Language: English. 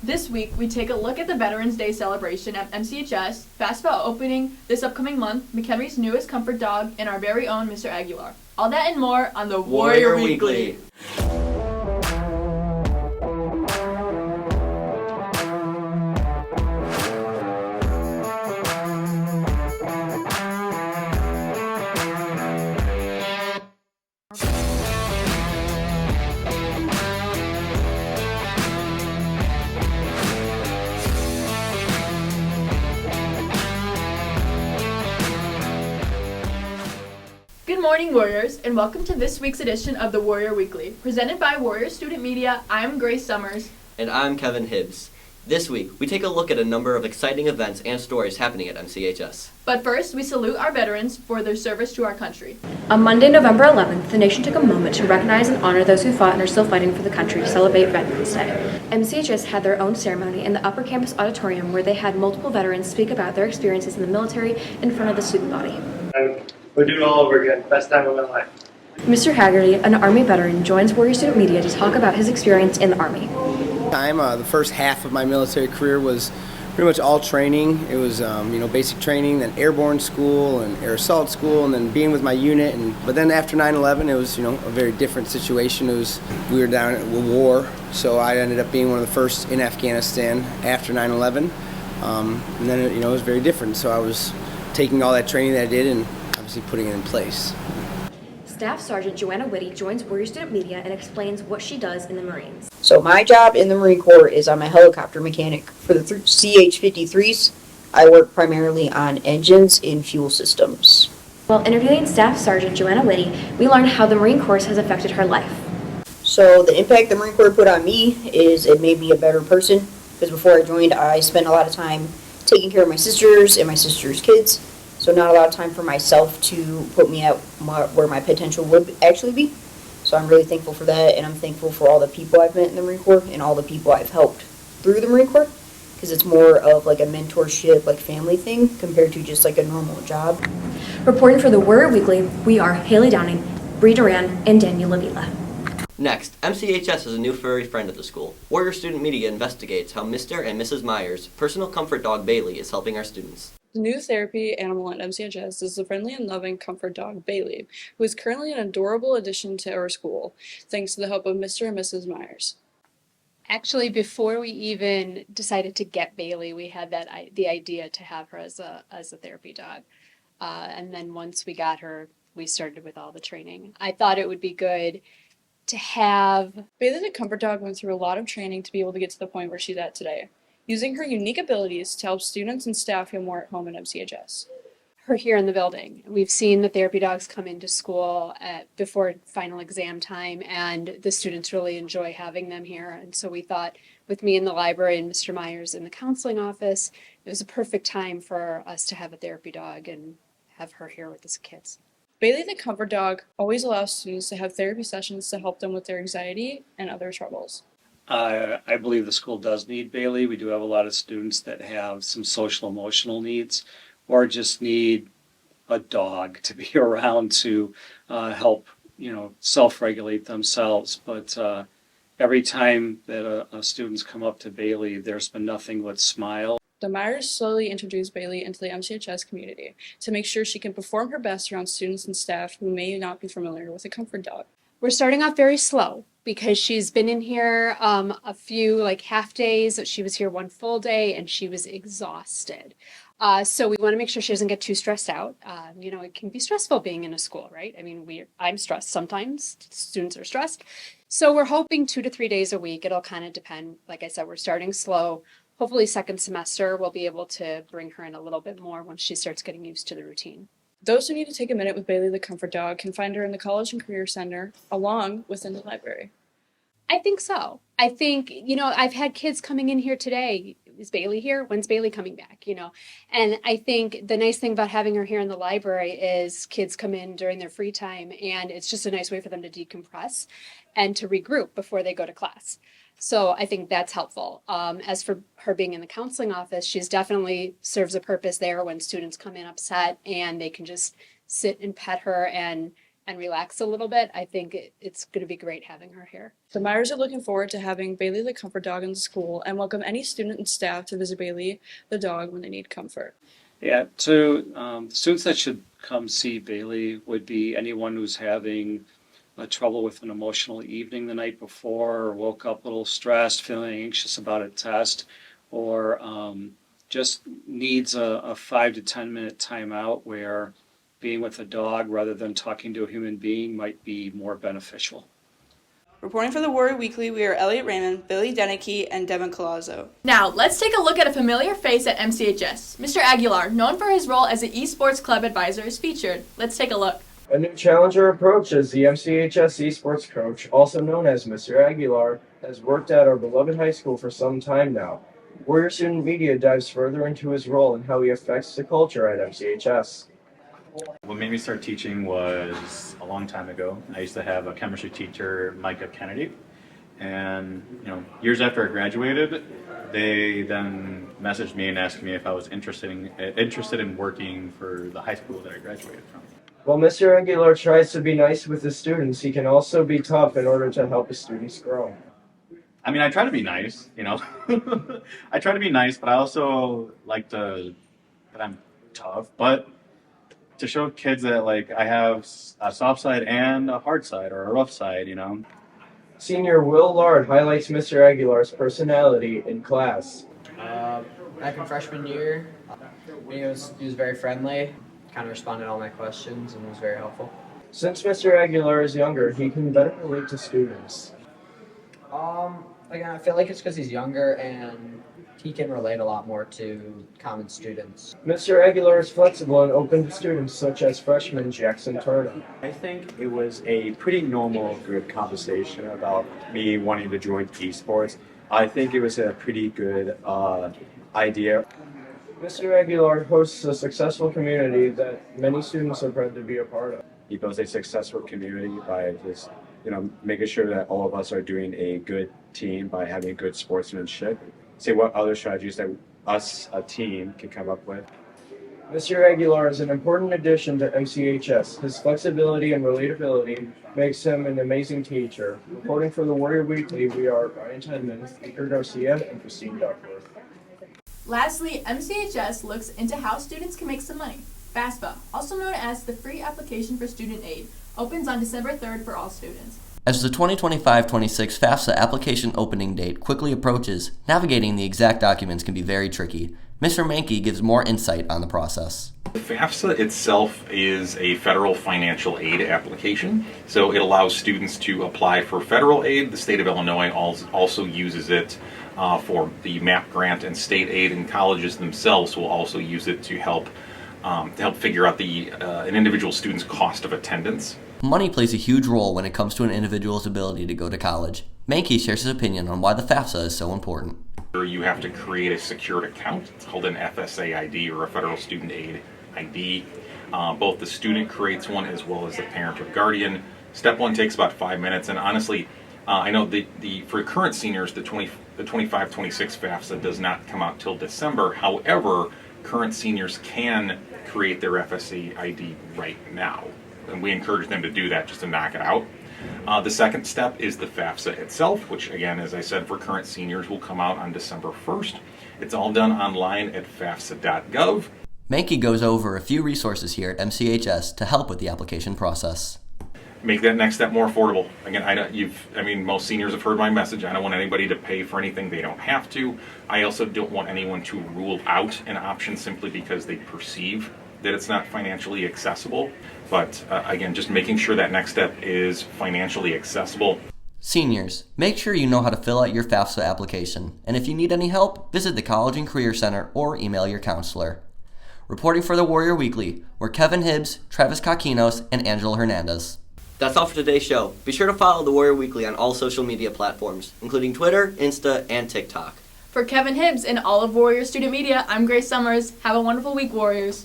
This week, we take a look at the Veterans Day celebration at MCHS, FAFSA opening this upcoming month, McHenry's newest comfort dog, and our very own Mr. Ular. All that and more on the Warrior Weekly. Good morning, Warriors, and welcome to this week's edition of the Warrior Weekly. Presented by Warrior Student Media, I'm Grace Summers. And I'm Kevin Hibbs. This week, we take a look at a number of exciting events and stories happening at MCHS. But first, we salute our veterans for their service to our country. On Monday, November 11th, the nation took a moment to recognize and honor those who fought and are still fighting for the country to celebrate Veterans Day. MCHS had their own ceremony in the upper campus auditorium where they had multiple veterans speak about their experiences in the military in front of the student body. We're doing it all over again. Best time of my life. Mr. Haggerty, an Army veteran, joins Warrior Student Media to talk about his experience in the Army. The first half of my military career was pretty much all training. It was basic training, then airborne school and air assault school, and then being with my unit. But then after 9/11, it was a very different situation. We were down at war, so I ended up being one of the first in Afghanistan after 9/11. And then it was very different. So I was taking all that training that I did and obviously putting it in place. Staff Sergeant Joanna Whitty joins Warrior Student Media and explains what she does in the Marines. So my job in the Marine Corps is I'm a helicopter mechanic. For the CH-53s, I work primarily on engines and fuel systems. While interviewing Staff Sergeant Joanna Whitty, we learned how the Marine Corps has affected her life. So the impact the Marine Corps put on me is it made me a better person, because before I joined, I spent a lot of time taking care of my sisters and my sisters' kids. So not a lot of time for myself to put me out where my potential would actually be. So I'm really thankful for that, and I'm thankful for all the people I've met in the Marine Corps and all the people I've helped through the Marine Corps, because it's more of like a mentorship, like family thing, compared to just like a normal job. Reporting for the Warrior Weekly, we are Haley Downing, Bree Duran, and Daniel Avila. Next, MCHS has a new furry friend at the school. Warrior Student Media investigates how Mr. and Mrs. Myers' personal comfort dog Bailey is helping our students. The new therapy animal at MCHS is the friendly and loving comfort dog Bailey, who is currently an adorable addition to our school, thanks to the help of Mr. and Mrs. Myers. Actually, before we even decided to get Bailey, we had the idea to have her as a therapy dog. And then once we got her, we started with all the training. I thought it would be good to have... Bailey the comfort dog went through a lot of training to be able to get to the point where she's at today, using her unique abilities to help students and staff feel more at home at MCHS. Her here in the building. We've seen the therapy dogs come into school before final exam time, and the students really enjoy having them here. And so we thought, with me in the library and Mr. Myers in the counseling office, it was a perfect time for us to have a therapy dog and have her here with the kids. Bailey the comfort dog always allows students to have therapy sessions to help them with their anxiety and other troubles. I believe the school does need Bailey. We do have a lot of students that have some social emotional needs or just need a dog to be around to help, self-regulate themselves. But every time that students come up to Bailey, there's been nothing but smile. The Myers slowly introduced Bailey into the MCHS community to make sure she can perform her best around students and staff who may not be familiar with a comfort dog. We're starting off very slow because she's been in here a few half days. She was here one full day and she was exhausted. So we want to make sure she doesn't get too stressed out. It can be stressful being in a school, right? I mean, I'm stressed sometimes. Students are stressed. So we're hoping 2 to 3 days a week. It'll kind of depend. Like I said, we're starting slow. Hopefully second semester we'll be able to bring her in a little bit more once she starts getting used to the routine. Those who need to take a minute with Bailey the comfort dog can find her in the College and Career Center, along with in the library. I think so. I think, I've had kids coming in here today. Is Bailey here? When's Bailey coming back? And I think the nice thing about having her here in the library is kids come in during their free time, and it's just a nice way for them to decompress and to regroup before they go to class. So I think that's helpful. As for her being in the counseling office, she's definitely serves a purpose there when students come in upset and they can just sit and pet her and and relax a little bit, I think it's going to be great having her here. The Myers are looking forward to having Bailey the comfort dog in the school and welcome any student and staff to visit Bailey the dog when they need comfort. Yeah, so students that should come see Bailey would be anyone who's having trouble with an emotional evening the night before, or woke up a little stressed, feeling anxious about a test, or just needs a 5 to 10 minute timeout where being with a dog rather than talking to a human being might be more beneficial. Reporting for the Warrior Weekly, we are Elliot Raymond, Billy Deneke, and Devin Colazzo. Now, let's take a look at a familiar face at MCHS. Mr. Aguilar, known for his role as the esports club advisor, is featured. Let's take a look. A new challenger approach as the MCHS esports coach, also known as Mr. Aguilar, has worked at our beloved high school for some time now. Warrior Student Media dives further into his role and how he affects the culture at MCHS. What made me start teaching was a long time ago. I used to have a chemistry teacher, Micah Kennedy, and years after I graduated, they then messaged me and asked me if I was interested in working for the high school that I graduated from. While Mr. Aguilar tries to be nice with his students, he can also be tough in order to help his students grow. I mean, I try to be nice, I try to be nice, but I also like that I'm tough, but to show kids that I have a soft side and a hard side or a rough side, Senior Will Lard highlights Mr. Aguilar's personality in class. Back in freshman year, he was very friendly, kind of responded to all my questions, and was very helpful. Since Mr. Aguilar is younger, he can better relate to students. Again, I feel like it's because he's younger and he can relate a lot more to common students. Mr. Aguilar is flexible and open to students such as freshman Jackson Turner. I think it was a pretty normal, good conversation about me wanting to join esports. I think it was a pretty good idea. Mr. Aguilar hosts a successful community that many students are proud to be a part of. He builds a successful community by just, making sure that all of us are doing a good team by having good sportsmanship. See what other strategies that us, a team, can come up with. Mr. Aguilar is an important addition to MCHS. His flexibility and relatability makes him an amazing teacher. Reporting for the Warrior Weekly, we are Ryan Tedman, Peter Garcia, and Christine Duckworth. Lastly, MCHS looks into how students can make some money. FAFSA, also known as the Free Application for Student Aid, opens on December 3rd for all students. As the 2025-26 FAFSA application opening date quickly approaches, navigating the exact documents can be very tricky. Mr. Mankey gives more insight on the process. FAFSA itself is a federal financial aid application, so it allows students to apply for federal aid. The state of Illinois also uses it for the MAP grant, and state aid, and colleges themselves will also use it to help figure out an individual student's cost of attendance. Money plays a huge role when it comes to an individual's ability to go to college. Mankey shares his opinion on why the FAFSA is so important. You have to create a secured account. It's called an FSA ID, or a Federal Student Aid ID. Both the student creates one as well as the parent or guardian. Step one takes about 5 minutes, and honestly, I know for current seniors, the 25-26 FAFSA does not come out till December. However, current seniors can create their FSA ID right now, and we encourage them to do that just to knock it out. The second step is the FAFSA itself, which again, as I said, for current seniors will come out on December 1st. It's all done online at fafsa.gov. Mankey goes over a few resources here at MCHS to help with the application process. Make that next step more affordable. Again, most seniors have heard my message. I don't want anybody to pay for anything they don't have to. I also don't want anyone to rule out an option simply because they perceive that it's not financially accessible. But again, just making sure that next step is financially accessible. Seniors, make sure you know how to fill out your FAFSA application. And if you need any help, visit the College and Career Center or email your counselor. Reporting for the Warrior Weekly, we're Kevin Hibbs, Travis Kakinos, and Angela Hernandez. That's all for today's show. Be sure to follow the Warrior Weekly on all social media platforms, including Twitter, Insta, and TikTok. For Kevin Hibbs and all of Warrior Student Media, I'm Grace Summers. Have a wonderful week, Warriors.